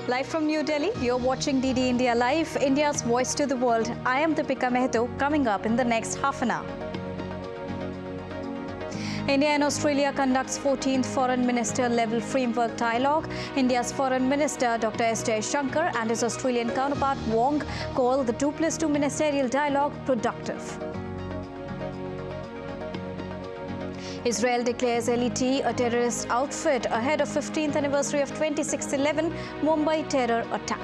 Live from New Delhi, you're watching DD India Live, India's voice to the world. I am Deepika Mehto, coming up in the next half an hour. India and Australia conducts 14th Foreign Minister level framework dialogue. India's Foreign Minister Dr. S. Jaishankar and his Australian counterpart Wong call the 2+2 ministerial dialogue productive. Israel declares LET a terrorist outfit ahead of 15th anniversary of 26/11 Mumbai terror attack.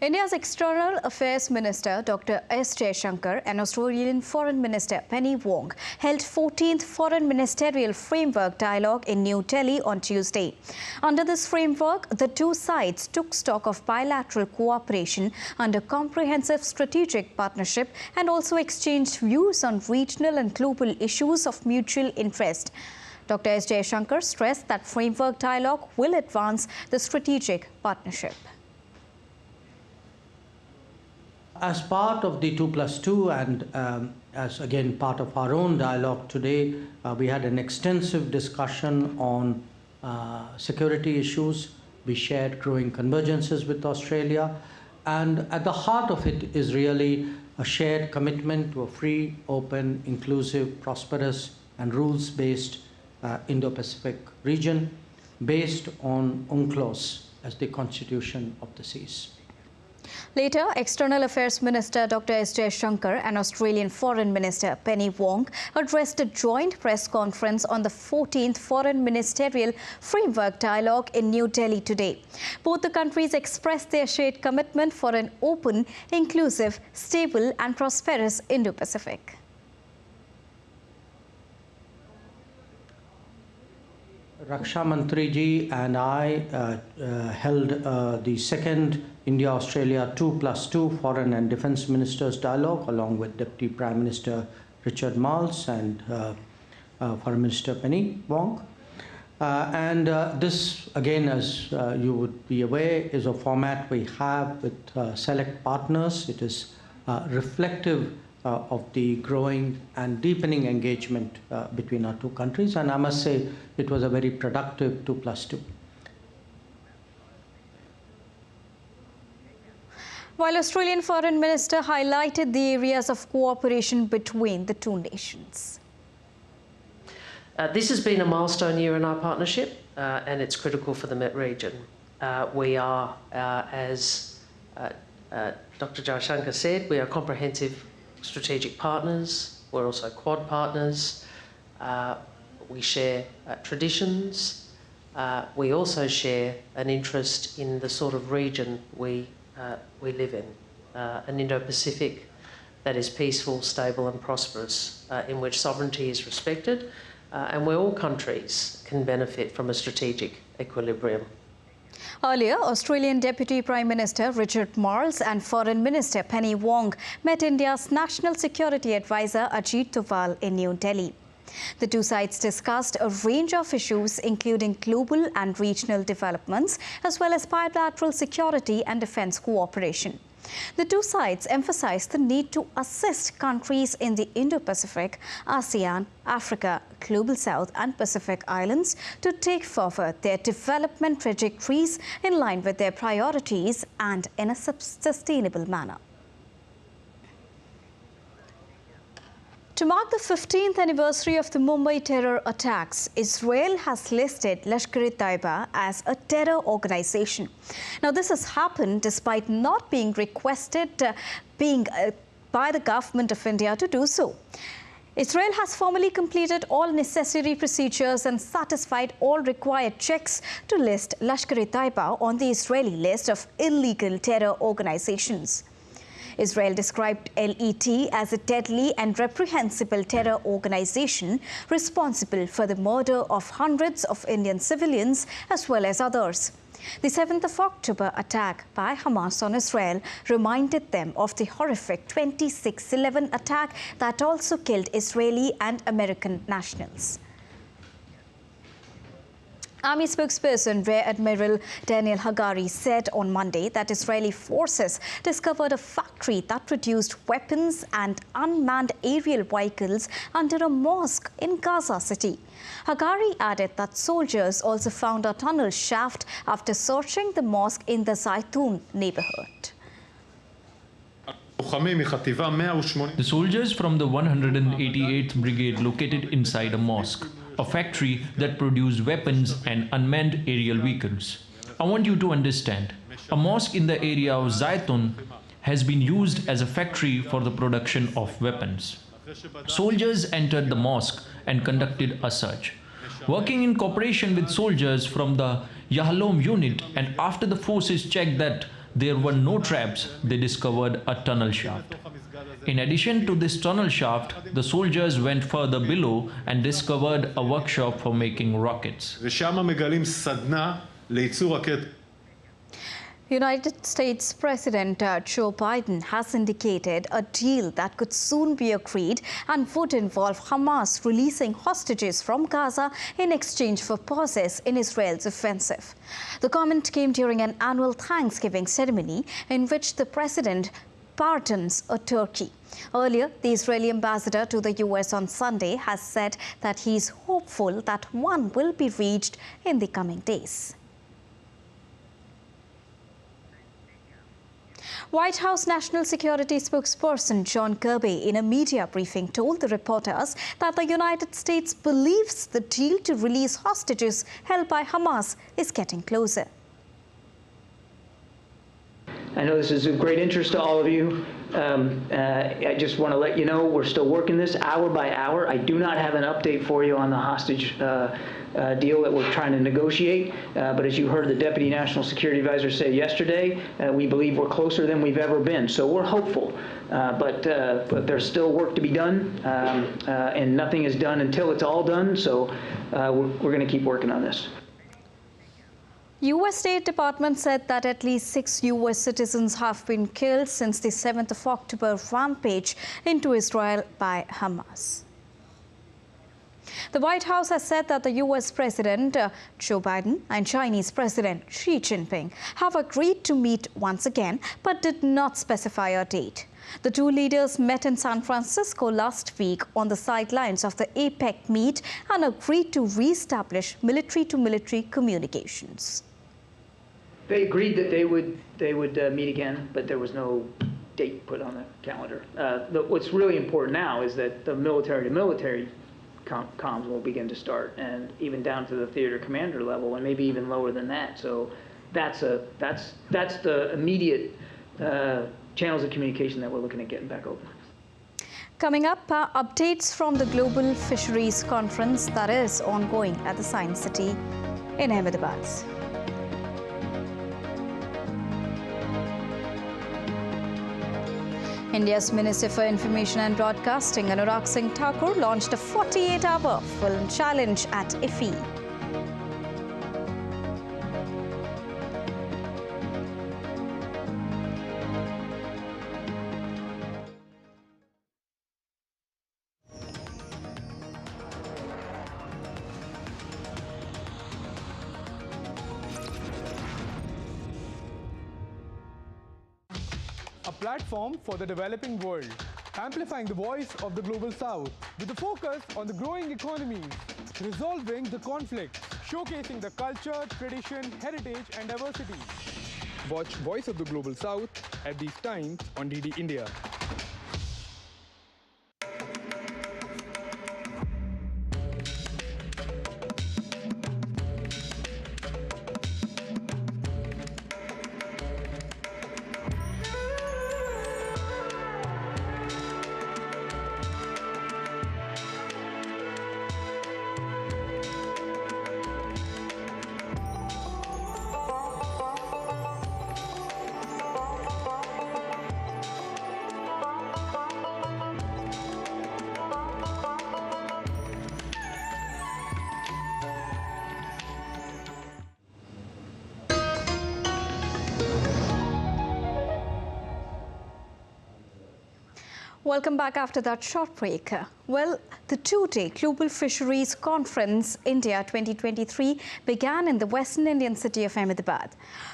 India's External Affairs Minister Dr. S. Jaishankar and Australian Foreign Minister Penny Wong held 14th Foreign Ministerial Framework Dialogue in New Delhi on Tuesday. Under this framework, the two sides took stock of bilateral cooperation under comprehensive strategic partnership and also exchanged views on regional and global issues of mutual interest. Dr. S. Jaishankar stressed that framework dialogue will advance the strategic partnership. As part of the 2+2 and as again part of our own dialogue today, we had an extensive discussion on security issues. We shared growing convergences with Australia, and at the heart of it is really a shared commitment to a free, open, inclusive, prosperous and rules-based Indo-Pacific region based on UNCLOS as the constitution of the seas. Later, External Affairs Minister Dr. S. Jaishankar and Australian Foreign Minister Penny Wong addressed a joint press conference on the 14th Foreign Ministerial Framework Dialogue in New Delhi today. Both the countries expressed their shared commitment for an open, inclusive, stable and prosperous Indo-Pacific. Raksha Mantri ji and I held the second India-Australia 2+2 Foreign and Defence Ministers Dialogue along with Deputy Prime Minister Richard Marles and Foreign Minister Penny Wong. This, again, as you would be aware, is a format we have with select partners. It is reflective of the growing and deepening engagement between our two countries, and I must say it was a very productive 2+2. While Australian Foreign Minister highlighted the areas of cooperation between the two nations. This has been a milestone year in our partnership and it's critical for the Met region. We are, as Dr. Jaishankar said, we are comprehensive strategic partners. We're also Quad partners. We share traditions. We also share an interest in the sort of region we live in, an Indo-Pacific that is peaceful, stable and prosperous, in which sovereignty is respected and where all countries can benefit from a strategic equilibrium. Earlier, Australian Deputy Prime Minister Richard Marles and Foreign Minister Penny Wong met India's National Security Advisor Ajit Doval in New Delhi. The two sides discussed a range of issues including global and regional developments as well as bilateral security and defence cooperation. The two sides emphasized the need to assist countries in the Indo-Pacific, ASEAN, Africa, Global South and Pacific Islands to take forward their development trajectories in line with their priorities and in a sustainable manner. To mark the 15th anniversary of the Mumbai terror attacks, Israel has listed Lashkar-e-Taiba as a terror organization. Now, this has happened despite not being requested by the government of India to do so. Israel has formally completed all necessary procedures and satisfied all required checks to list Lashkar-e-Taiba on the Israeli list of illegal terror organizations. Israel described LET as a deadly and reprehensible terror organization responsible for the murder of hundreds of Indian civilians as well as others. The 7th of October attack by Hamas on Israel reminded them of the horrific 26/11 attack that also killed Israeli and American nationals. Army spokesperson Rear Admiral Daniel Hagari said on Monday that Israeli forces discovered a factory that produced weapons and unmanned aerial vehicles under a mosque in Gaza City. Hagari added that soldiers also found a tunnel shaft after searching the mosque in the Zaytun neighborhood. The soldiers from the 188th Brigade located inside a mosque, a factory that produced weapons and unmanned aerial vehicles. I want you to understand, a mosque in the area of Zaytun has been used as a factory for the production of weapons. Soldiers entered the mosque and conducted a search. Working in cooperation with soldiers from the Yahalom unit, and after the forces checked that there were no traps, they discovered a tunnel shaft. In addition to this tunnel shaft, the soldiers went further below and discovered a workshop for making rockets. United States President Joe Biden has indicated a deal that could soon be agreed and would involve Hamas releasing hostages from Gaza in exchange for pauses in Israel's offensive. The comment came during an annual Thanksgiving ceremony in which the president pardons a turkey. Earlier, the Israeli ambassador to the US on Sunday has said that he is hopeful that one will be reached in the coming days. White House National Security spokesperson John Kirby in a media briefing told the reporters that the United States believes the deal to release hostages held by Hamas is getting closer. I know this is of great interest to all of you. I just want to let you know we're still working this hour by hour. I do not have an update for you on the hostage deal that we're trying to negotiate. But as you heard the Deputy National Security Advisor say yesterday, we believe we're closer than we've ever been. So we're hopeful. But there's still work to be done, and nothing is done until it's all done. So we're going to keep working on this. U.S. State Department said that at least 6 U.S. citizens have been killed since the 7th of October rampage into Israel by Hamas. The White House has said that the U.S. President Joe Biden and Chinese President Xi Jinping have agreed to meet once again, but did not specify a date. The two leaders met in San Francisco last week on the sidelines of the APEC meet and agreed to re-establish military-to-military communications. They agreed that they would meet again, but there was no date put on the calendar. What's really important now is that the military-to-military comms will begin to start, and even down to the theater commander level, and maybe even lower than that. So that's the immediate channels of communication that we're looking at getting back open. Coming up, updates from the Global Fisheries Conference that is ongoing at the Science City in Ahmedabad. India's Minister for Information and Broadcasting, Anurag Singh Thakur, launched a 48-hour film challenge at IFFI. A platform for the developing world, amplifying the voice of the Global South with a focus on the growing economies, resolving the conflicts, showcasing the culture, tradition, heritage and diversity. Watch Voice of the Global South at these times on DD India. Welcome back after that short break. Well, the two-day Global Fisheries Conference India 2023 began in the Western Indian city of Ahmedabad.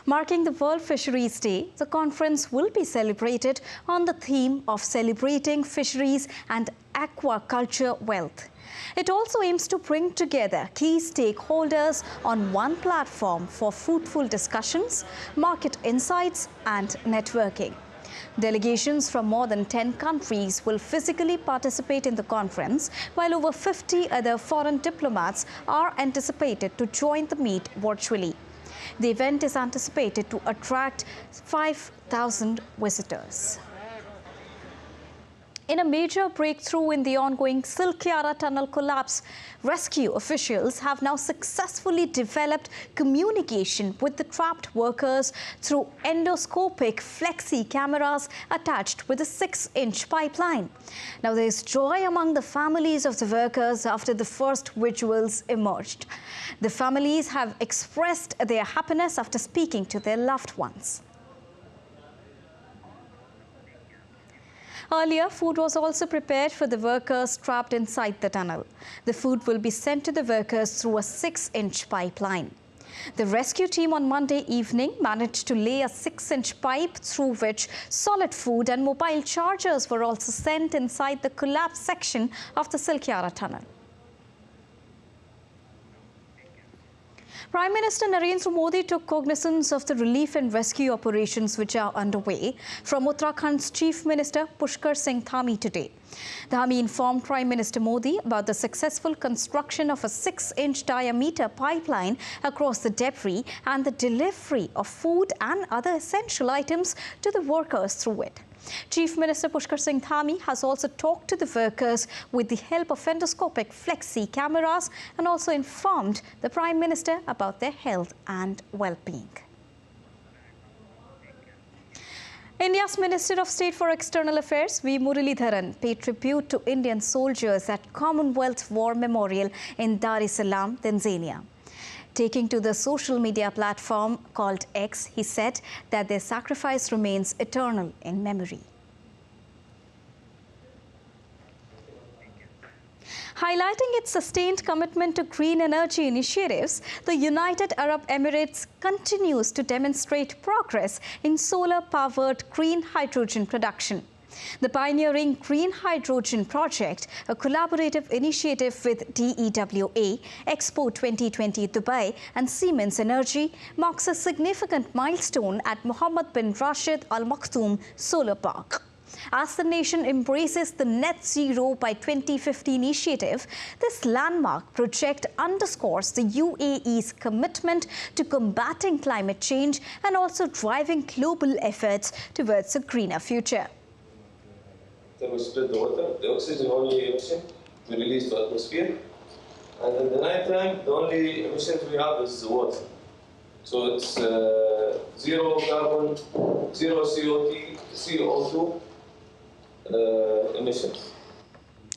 Marking the World Fisheries Day, the conference will be celebrated on the theme of celebrating fisheries and aquaculture wealth. It also aims to bring together key stakeholders on one platform for fruitful discussions, market insights and networking. Delegations from more than 10 countries will physically participate in the conference, while over 50 other foreign diplomats are anticipated to join the meet virtually. The event is anticipated to attract 5,000 visitors. In a major breakthrough in the ongoing Silkyara tunnel collapse, rescue officials have now successfully developed communication with the trapped workers through endoscopic flexi cameras attached with a 6-inch pipeline. Now, there is joy among the families of the workers after the first visuals emerged. The families have expressed their happiness after speaking to their loved ones. Earlier, food was also prepared for the workers trapped inside the tunnel. The food will be sent to the workers through a 6-inch pipeline. The rescue team on Monday evening managed to lay a 6-inch pipe through which solid food and mobile chargers were also sent inside the collapsed section of the Silkyara tunnel. Prime Minister Narendra Modi took cognizance of the relief and rescue operations which are underway from Uttarakhand's Chief Minister Pushkar Singh Dhami today. Dhami informed Prime Minister Modi about the successful construction of a 6-inch diameter pipeline across the debris and the delivery of food and other essential items to the workers through it. Chief Minister Pushkar Singh Dhami has also talked to the workers with the help of endoscopic flexi cameras and also informed the Prime Minister about their health and well-being. India's Minister of State for External Affairs, V. Muralidharan, paid tribute to Indian soldiers at Commonwealth War Memorial in Dar es Salaam, Tanzania. Taking to the social media platform called X, he said that their sacrifice remains eternal in memory. Highlighting its sustained commitment to green energy initiatives, the United Arab Emirates continues to demonstrate progress in solar-powered green hydrogen production. The pioneering Green Hydrogen Project, a collaborative initiative with DEWA, Expo 2020 Dubai and Siemens Energy, marks a significant milestone at Mohammed bin Rashid Al Maktoum Solar Park. As the nation embraces the Net Zero by 2050 initiative, this landmark project underscores the UAE's commitment to combating climate change and also driving global efforts towards a greener future. Then we split the water, the oxygen only emission we release to the atmosphere, and in the night time the only emissions we have is the water. So it's zero carbon, zero CO2 emissions.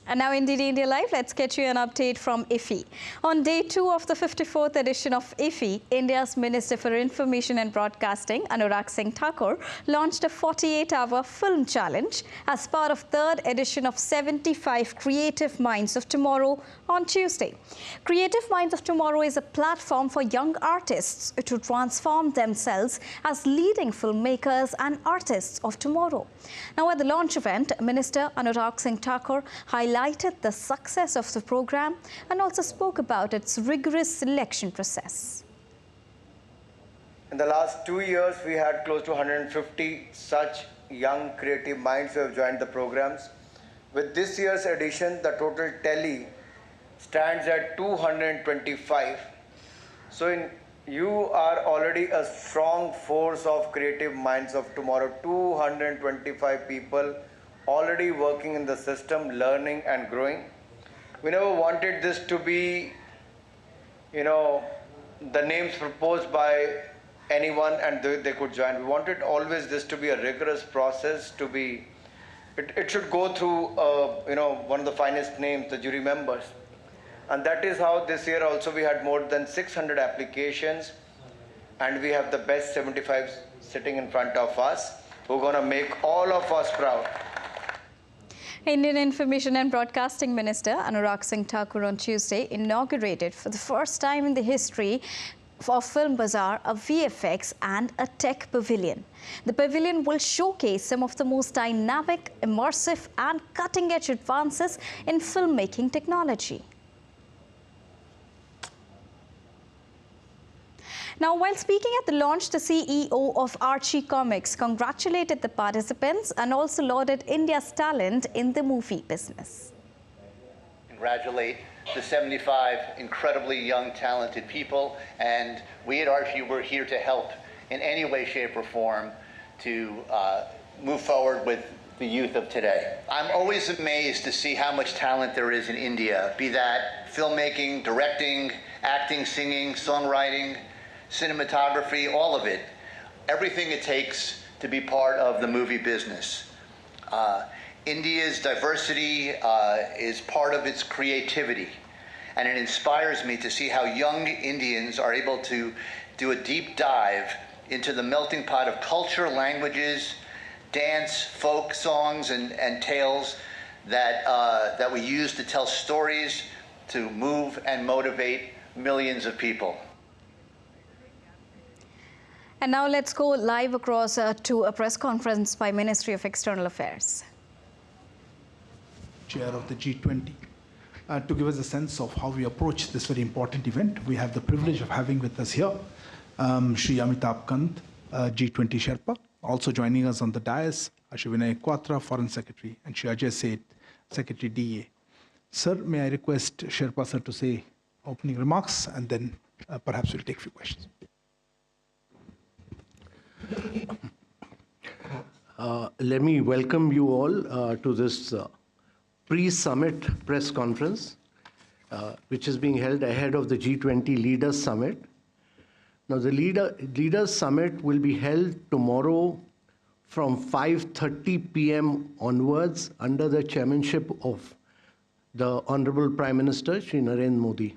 And now in DD India Live, let's get you an update from IFFI. On day 2 of the 54th edition of IFFI, India's Minister for Information and Broadcasting, Anurag Singh Thakur, launched a 48-hour film challenge as part of 3rd edition of 75 Creative Minds of Tomorrow on Tuesday. Creative Minds of Tomorrow is a platform for young artists to transform themselves as leading filmmakers and artists of tomorrow. Now, at the launch event, Minister Anurag Singh Thakur highlighted the success of the program and also spoke about its rigorous selection process. In the last 2 years, we had close to 150 such young creative minds who have joined the programs. With this year's edition, the total tally stands at 225. So you are already a strong force of creative minds of tomorrow. 225 people already working in the system, learning and growing. We never wanted this to be, the names proposed by anyone and they could join. We wanted always this to be a rigorous process, to be, it should go through, one of the finest names, the jury members. And that is how this year also we had more than 600 applications and we have the best 75 sitting in front of us who are going to make all of us proud. Indian Information and Broadcasting Minister Anurag Singh Thakur on Tuesday inaugurated for the first time in the history of Film Bazaar a VFX and a tech pavilion. The pavilion will showcase some of the most dynamic, immersive and cutting-edge advances in filmmaking technology. Now, while speaking at the launch, the CEO of Archie Comics congratulated the participants and also lauded India's talent in the movie business. Congratulate the 75 incredibly young, talented people, and we at Archie were here to help in any way, shape, or form to move forward with the youth of today. I'm always amazed to see how much talent there is in India, be that filmmaking, directing, acting, singing, songwriting, cinematography, all of it. Everything it takes to be part of the movie business. India's diversity is part of its creativity, and it inspires me to see how young Indians are able to do a deep dive into the melting pot of culture, languages, dance, folk songs, and tales that we use to tell stories, to move and motivate millions of people. And now let's go live across to a press conference by Ministry of External Affairs. Chair of the G20, to give us a sense of how we approach this very important event. We have the privilege of having with us here Shri Amitabh Kant, G20 Sherpa. Also joining us on the dais, Shri Vinay Quatra, Foreign Secretary, and Shri Ajay Seth, Secretary DA. Sir, may I request Sherpa sir to say opening remarks, and then perhaps we'll take a few questions. Let me welcome you all to this pre-summit press conference, which is being held ahead of the G20 Leaders Summit. Now, the Leaders Summit will be held tomorrow from 5:30 p.m. onwards under the chairmanship of the Honorable Prime Minister, Shri Narendra Modi.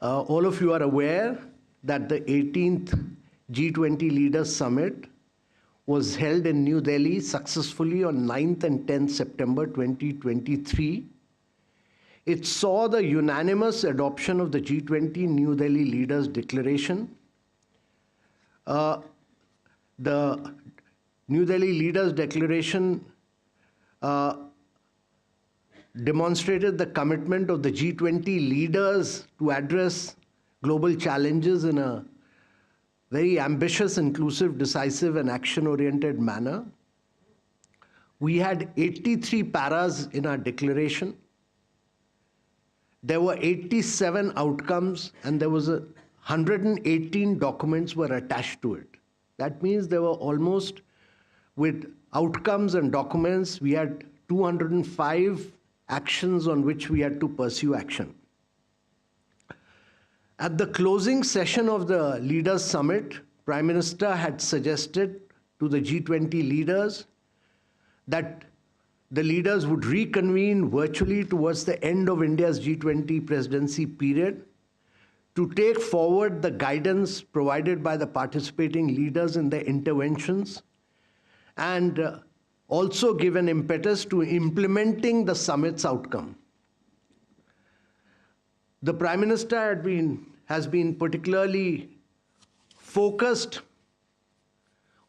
All of you are aware that the 18th G20 Leaders Summit was held in New Delhi successfully on 9th and 10th September 2023. It saw the unanimous adoption of the G20 New Delhi Leaders Declaration. The New Delhi Leaders Declaration demonstrated the commitment of the G20 leaders to address global challenges in a very ambitious, inclusive, decisive, and action-oriented manner. We had 83 paras in our declaration. There were 87 outcomes, and there was 118 documents were attached to it. That means there were almost, with outcomes and documents, we had 205 actions on which we had to pursue action. At the closing session of the Leaders Summit, Prime Minister had suggested to the G20 leaders that the leaders would reconvene virtually towards the end of India's G20 presidency period to take forward the guidance provided by the participating leaders in their interventions and also give an impetus to implementing the summit's outcome. The Prime Minister has been particularly focused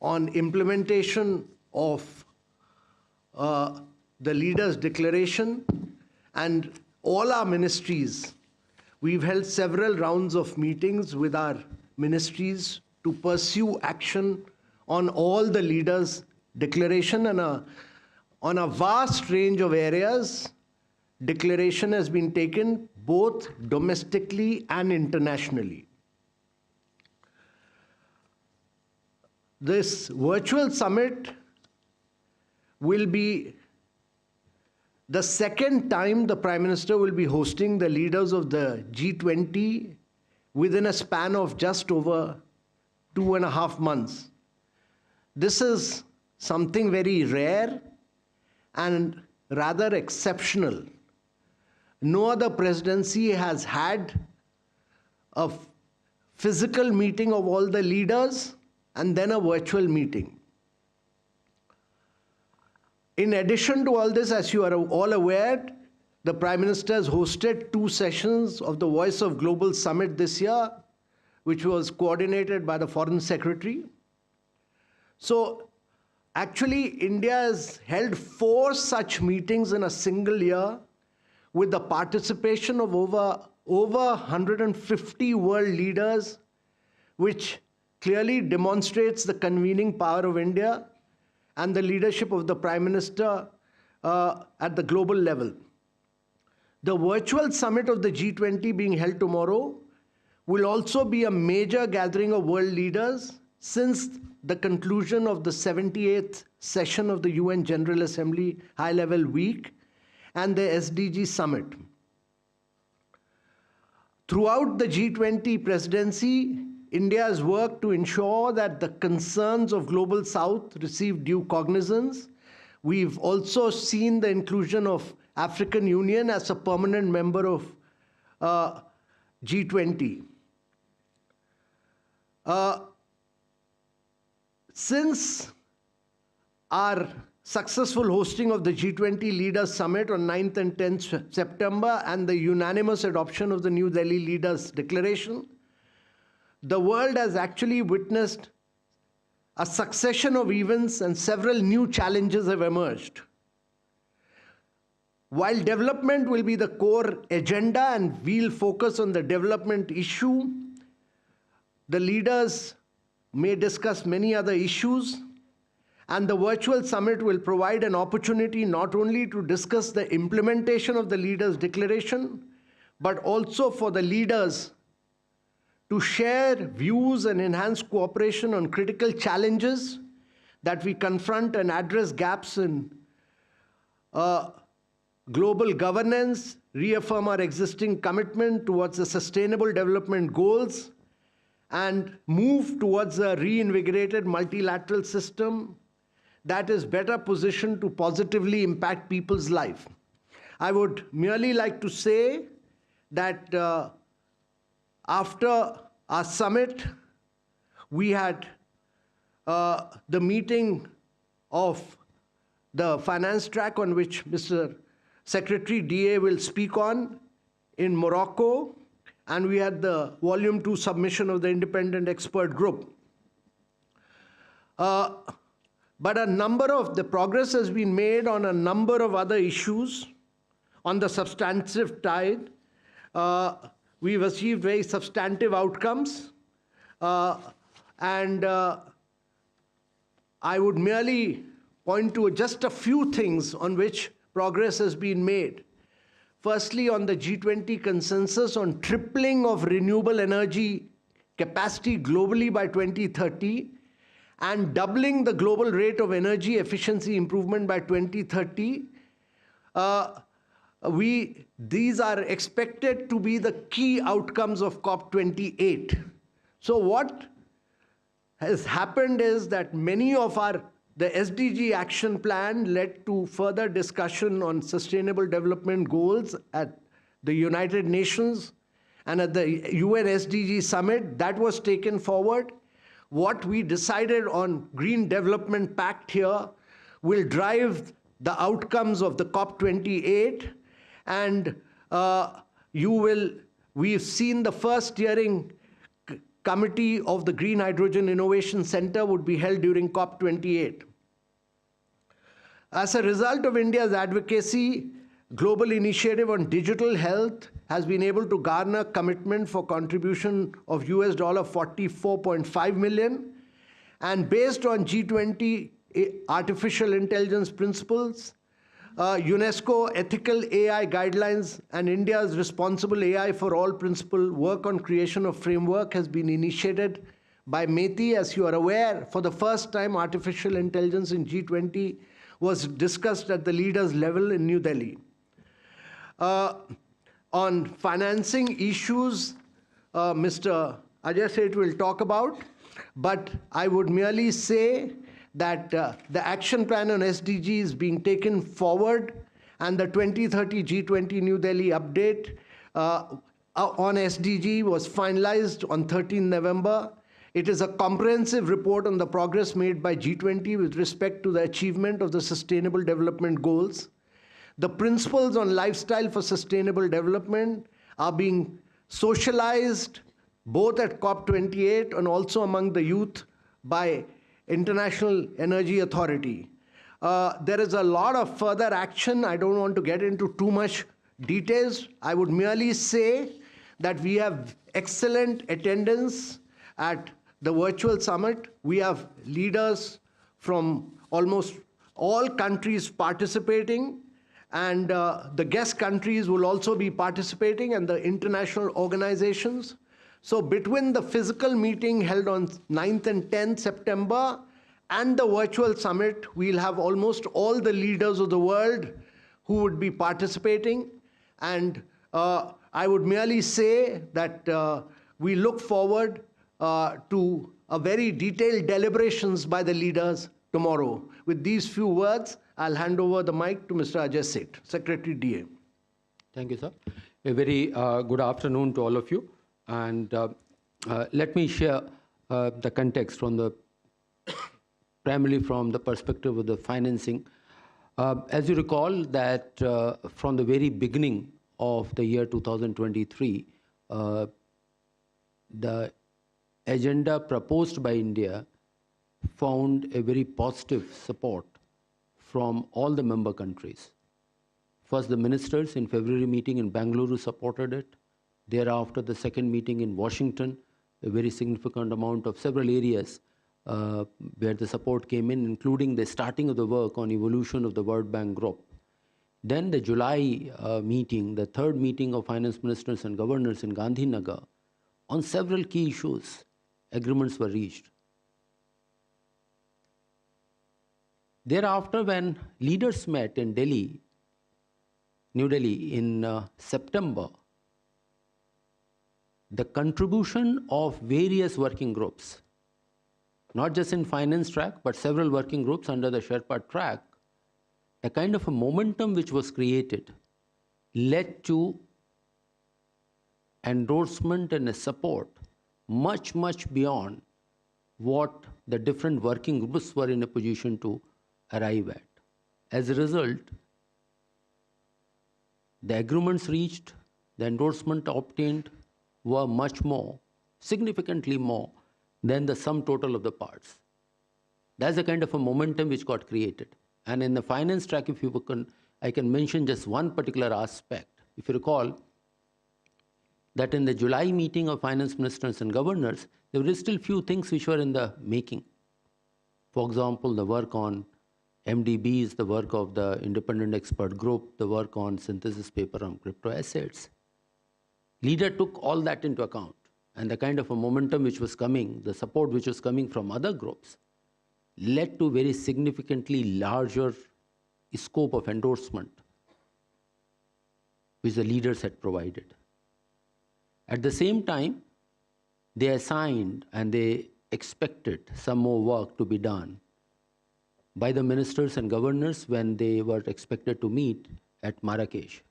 on implementation of the Leaders' Declaration, and all our ministries. We've held several rounds of meetings with our ministries to pursue action on all the Leaders' Declaration, and on a vast range of areas. Declaration has been taken both domestically and internationally. This virtual summit will be the second time the Prime Minister will be hosting the leaders of the G20 within a span of just over 2.5 months. This is something very rare and rather exceptional. No other presidency has had a physical meeting of all the leaders and then a virtual meeting. In addition to all this, as you are all aware, the Prime Minister has hosted 2 sessions of the Voice of Global Summit this year, which was coordinated by the Foreign Secretary. So actually, India has held 4 such meetings in a single year with the participation of over 150 world leaders, which clearly demonstrates the convening power of India and the leadership of the Prime Minister at the global level. The virtual summit of the G20 being held tomorrow will also be a major gathering of world leaders since the conclusion of the 78th session of the UN General Assembly High-Level Week and the SDG Summit. Throughout the G20 presidency, India has worked to ensure that the concerns of Global South receive due cognizance. We've also seen the inclusion of African Union as a permanent member of G20. Since our successful hosting of the G20 Leaders Summit on 9th and 10th September and the unanimous adoption of the New Delhi Leaders Declaration, the world has actually witnessed a succession of events and several new challenges have emerged. While development will be the core agenda and we'll focus on the development issue, the leaders may discuss many other issues, and the virtual summit will provide an opportunity not only to discuss the implementation of the leaders' declaration, but also for the leaders to share views and enhance cooperation on critical challenges that we confront and address gaps in global governance, reaffirm our existing commitment towards the Sustainable Development Goals, and move towards a reinvigorated multilateral system that is better positioned to positively impact people's life. I would merely like to say that after our summit, we had the meeting of the finance track on which Mr. Secretary DA will speak on in Morocco, and we had the Volume 2 submission of the independent expert group. But a number of the progress has been made on a number of other issues. On the substantive side, we've achieved very substantive outcomes. And I would merely point to just a few things on which progress has been made. Firstly, on the G20 consensus on tripling of renewable energy capacity globally by 2030 and doubling the global rate of energy efficiency improvement by 2030, these are expected to be the key outcomes of COP28. So what has happened is that many of the SDG action plan led to further discussion on sustainable development goals at the United Nations and at the UN SDG summit. That was taken forward. What we decided on Green Development Pact here will drive the outcomes of the COP28, and we've seen the first steering committee of the Green Hydrogen Innovation Center would be held during COP28. As a result of India's advocacy, Global Initiative on Digital Health has been able to garner commitment for contribution of US $44.5 million. And based on G20 artificial intelligence principles, UNESCO ethical AI guidelines and India's responsible AI for all principle work on creation of framework has been initiated by METI. As you are aware, for the first time, artificial intelligence in G20 was discussed at the leaders level in New Delhi. On financing issues, Mr. Ajay Seth will talk about, but I would merely say that the action plan on SDG is being taken forward, and the 2030 G20 New Delhi update on SDG was finalized on 13 November. It is a comprehensive report on the progress made by G20 with respect to the achievement of the Sustainable Development Goals. The principles on lifestyle for sustainable development are being socialized both at COP28 and also among the youth by International Energy Authority. There is a lot of further action. I don't want to get into too much details. I would merely say that we have excellent attendance at the virtual summit. We have leaders from almost all countries participating, and the guest countries will also be participating, and the international organizations. So between the physical meeting held on 9th and 10th September and the virtual summit, we'll have almost all the leaders of the world who would be participating. And I would merely say that we look forward to a very detailed deliberations by the leaders tomorrow. With these few words, I'll hand over the mic to Mr. Ajay Seth, Secretary DA. Thank you, sir. A very good afternoon to all of you. And let me share the context from the primarily from the perspective of the financing. As you recall that from the very beginning of the year 2023, the agenda proposed by India found a very positive support from all the member countries. First, the ministers in February meeting in Bangalore supported it. Thereafter, the second meeting in Washington, a very significant amount of several areas where the support came in, including the starting of the work on evolution of the World Bank Group. Then the July meeting, the third meeting of finance ministers and governors in Gandhinagar, on several key issues, agreements were reached. Thereafter, when leaders met in Delhi, New Delhi in September, the contribution of various working groups, not just in finance track, but several working groups under the Sherpa track, the kind of a momentum which was created led to endorsement and a support much, much beyond what the different working groups were in a position to arrive at. As a result, the agreements reached, the endorsement obtained were much more, significantly more than the sum total of the parts. That's the kind of a momentum which got created. And in the finance track, if you can, I can mention just one particular aspect. If you recall, that in the July meeting of finance ministers and governors, there were still few things which were in the making. For example, the work on MDBs, the work of the independent expert group, the work on synthesis paper on crypto assets. Leader took all that into account, and the kind of a momentum which was coming, the support which was coming from other groups, led to very significantly larger scope of endorsement which the leaders had provided. At the same time, they assigned and they expected some more work to be done by the ministers and governors when they were expected to meet at Marrakesh,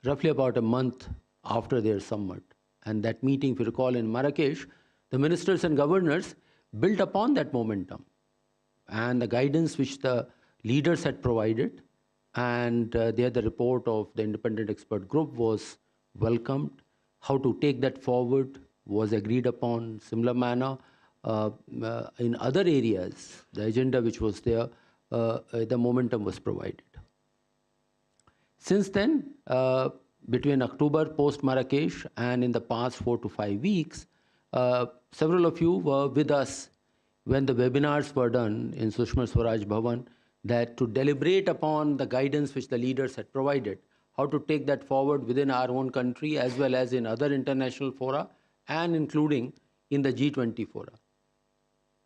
roughly about a month after their summit. And that meeting, if you recall, in Marrakesh, the ministers and governors built upon that momentum and the guidance which the leaders had provided, and there the report of the independent expert group was welcomed. How to take that forward was agreed upon. Similar manner, in other areas, the agenda which was there, the momentum was provided. Since then, between October post-Marrakesh and in the past 4 to 5 weeks, several of you were with us when the webinars were done in Sushma Swaraj Bhavan, that to deliberate upon the guidance which the leaders had provided, how to take that forward within our own country as well as in other international fora and including in the G20 fora.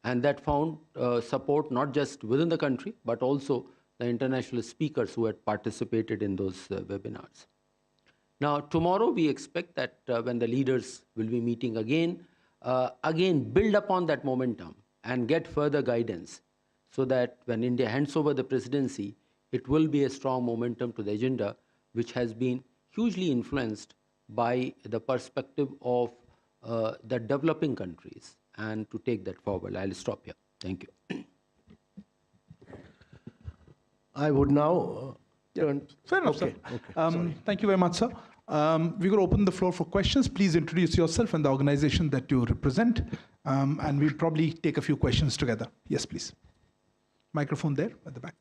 And that found support not just within the country, but also the international speakers who had participated in those webinars. Now, tomorrow we expect that when the leaders will be meeting again build upon that momentum and get further guidance so that when India hands over the presidency, it will be a strong momentum to the agenda, which has been hugely influenced by the perspective of the developing countries and to take that forward. I'll stop here. Thank you. I would now turn. Fair enough, Okay. sir. Thank you very much, sir. We're going to open the floor for questions. Please introduce yourself and the organization that you represent, and we'll probably take a few questions together. Yes, please. Microphone there at the back.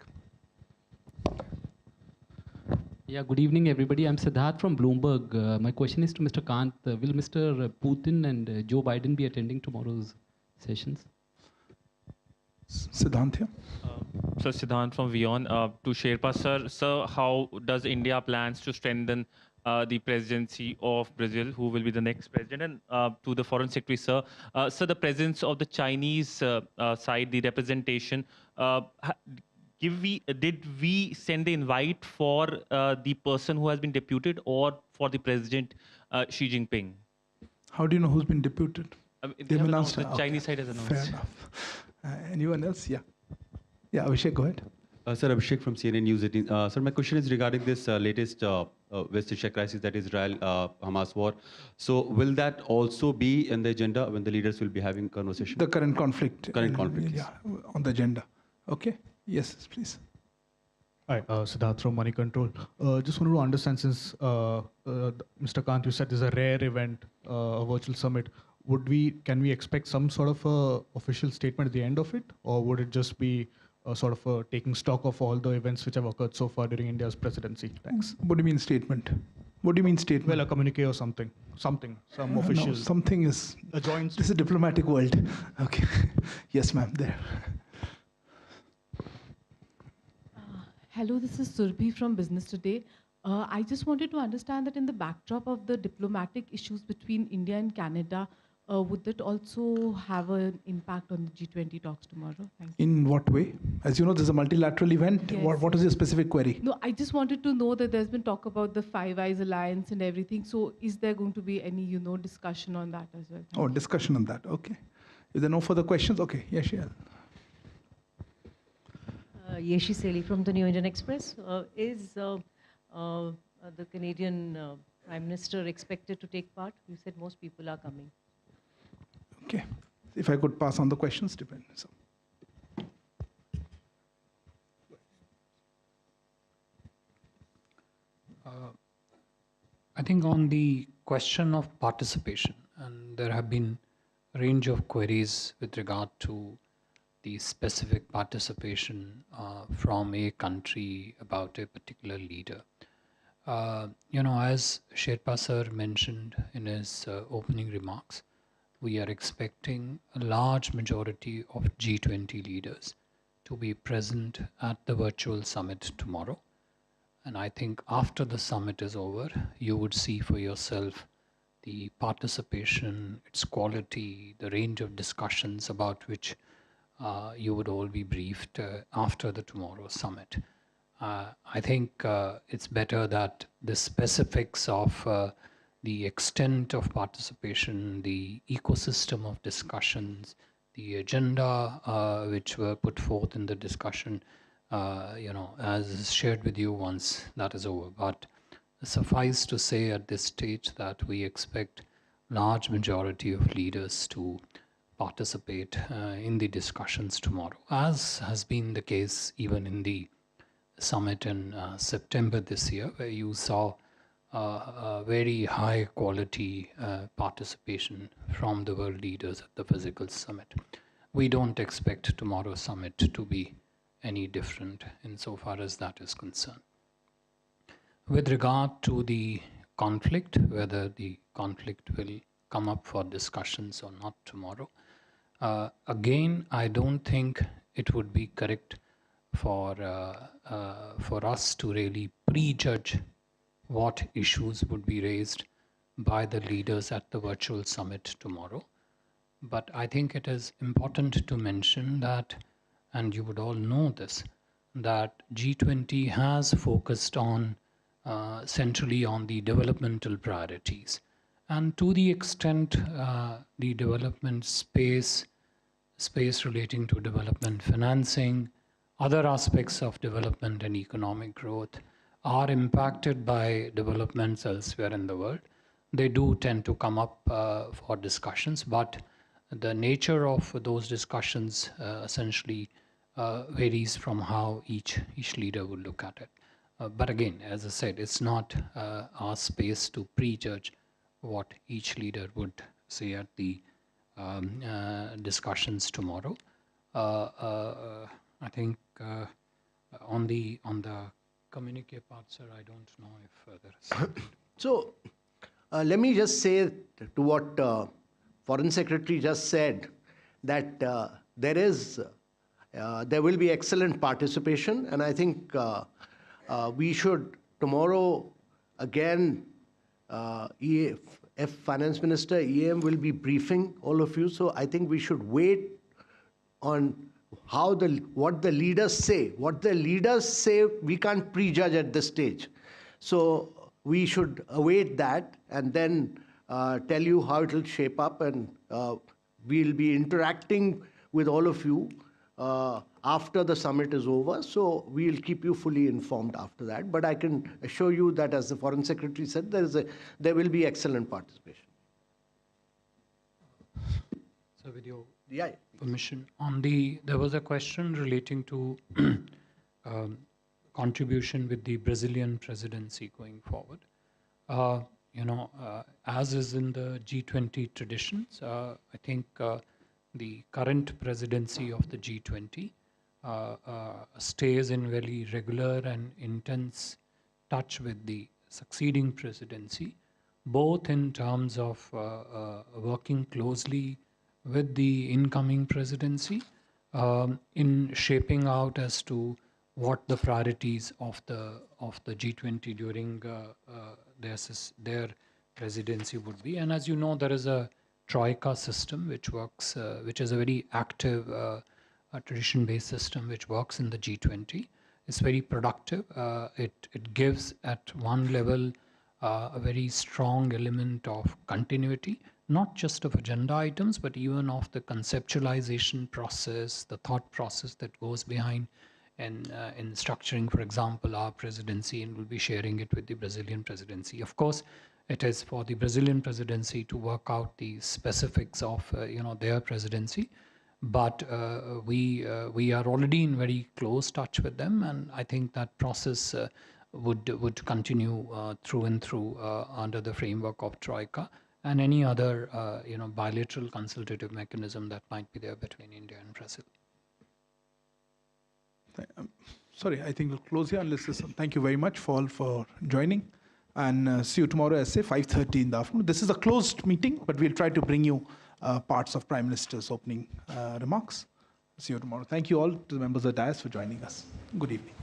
Yeah, good evening, everybody. I'm Siddharth from Bloomberg. My question is to Mr. Kant. Will Mr. Putin and Joe Biden be attending tomorrow's sessions? Siddhant here. Sir, Siddhant from Vion. To Sherpa, sir, how does India plans to strengthen the presidency of Brazil, who will be the next president? And to the Foreign Secretary, sir, the presence of the Chinese side, the representation, did we send the invite for the person who has been deputed or for the President Xi Jinping? How do you know who's been deputed? They have announced, the Chinese side has announced. Fair enough. Anyone else? Yeah. Yeah, Abhishek, go ahead. Sir, Abhishek from CNN News 18. Sir, my question is regarding this latest West Asia crisis, that Israel-Hamas war. So will that also be in the agenda when the leaders will be having conversation? The current conflict. Current conflict. Yeah, on the agenda. Okay. Yes, please. Hi, Siddharth from Money Control. Just wanted to understand, since Mr. Kant, you said this is a rare event, a virtual summit. Can we expect some sort of a official statement at the end of it, or would it just be sort of taking stock of all the events which have occurred so far during India's presidency? Thanks. What do you mean statement? What do you mean statement? Well, a communique or something, some official. No, something is a joint. This is a diplomatic world. Okay. Yes, ma'am. There. Hello, this is Surbhi from Business Today. I just wanted to understand that in the backdrop of the diplomatic issues between India and Canada, would that also have an impact on the G20 talks tomorrow? Thank you. In what way? As you know, there's a multilateral event. Yes. What is your specific query? No, I just wanted to know that there's been talk about the Five Eyes Alliance and everything. So is there going to be any, discussion on that as well? Oh, discussion on that. Okay. If there are no further questions, okay. Yes, yeah. Yeshi Seli from the New Indian Express. Is the Canadian Prime Minister expected to take part? You said most people are coming. Okay. If I could pass on the questions, depend. So. I think on the question of participation, and there have been a range of queries with regard to the specific participation from a country about a particular leader. As Sherpa sir mentioned in his opening remarks, we are expecting a large majority of G20 leaders to be present at the virtual summit tomorrow. And I think after the summit is over, you would see for yourself the participation, its quality, the range of discussions about which you would all be briefed after the tomorrow summit. I think it's better that the specifics of the extent of participation, the ecosystem of discussions, the agenda which were put forth in the discussion, as shared with you once that is over. But suffice to say at this stage that we expect large majority of leaders to participate in the discussions tomorrow, as has been the case even in the summit in September this year, where you saw a very high quality participation from the world leaders at the physical summit. We don't expect tomorrow's summit to be any different insofar as that is concerned. With regard to the conflict, whether the conflict will come up for discussions or not tomorrow, again, I don't think it would be correct for us to really prejudge what issues would be raised by the leaders at the virtual summit tomorrow. But I think it is important to mention that, and you would all know this, that G20 has focused on centrally on the developmental priorities. And to the extent the development space relating to development financing, other aspects of development and economic growth are impacted by developments elsewhere in the world, they do tend to come up for discussions, but the nature of those discussions essentially varies from how each leader would look at it. But again, as I said, it's not our space to prejudge what each leader would say at the discussions tomorrow. I think on the communique part, sir, I don't know if there is. So let me just say to what Foreign Secretary just said, that there will be excellent participation, and I think we should tomorrow again, if Finance Minister EM will be briefing all of you, so I think we should wait on what the leaders say. What the leaders say, we can't prejudge at this stage. So we should await that and then tell you how it will shape up, and we'll be interacting with all of you after the summit is over. So we'll keep you fully informed after that. But I can assure you that, as the Foreign Secretary said, there will be excellent participation. So with your permission, there was a question relating to contribution with the Brazilian presidency going forward. As is in the G20 traditions, I think the current presidency of the G20 stays in very regular and intense touch with the succeeding presidency, both in terms of working closely with the incoming presidency in shaping out as to what the priorities of the G20 during their presidency would be. And as you know, there is a Troika system which works, which is a very active tradition-based system which works in the G20. It's very productive. It gives at one level a very strong element of continuity, not just of agenda items, but even of the conceptualization process, the thought process that goes behind in structuring, for example, our presidency, and we'll be sharing it with the Brazilian presidency. Of course, it is for the Brazilian presidency to work out the specifics of their presidency, but we are already in very close touch with them, and I think that process would continue through and through under the framework of Troika and any other bilateral consultative mechanism that might be there between India and Brazil. Sorry, I think we'll close here unless there's some. Thank you very much for joining, and see you tomorrow at, say, 5:30 in the afternoon. This is a closed meeting, but we'll try to bring you parts of Prime Minister's opening remarks. See you tomorrow. Thank you all to the members of the dais for joining us. Good evening.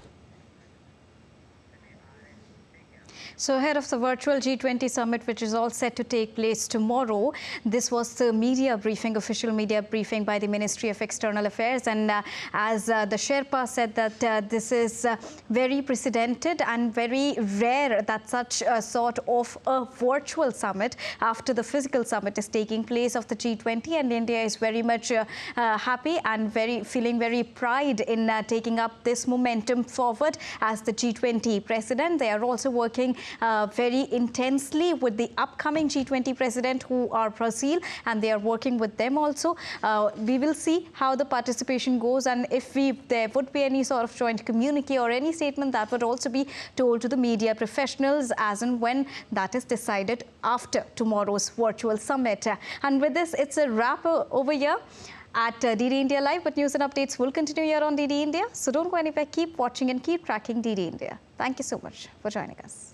So ahead of the virtual G20 summit, which is all set to take place tomorrow, this was the media briefing, official media briefing by the Ministry of External Affairs. And as the Sherpa said, that this is very precedented and very rare that such a sort of a virtual summit after the physical summit is taking place of the G20. And India is very much happy and feeling very pride in taking up this momentum forward as the G20 president. They are also working very intensely with the upcoming G20 president, who are Brazil, and they are working with them also. We will see how the participation goes, and if there would be any sort of joint communique or any statement, that would also be told to the media professionals as and when that is decided after tomorrow's virtual summit. And with this, it's a wrap over here at DD India Live, but news and updates will continue here on DD India. So don't go anywhere. Keep watching and keep tracking DD India. Thank you so much for joining us.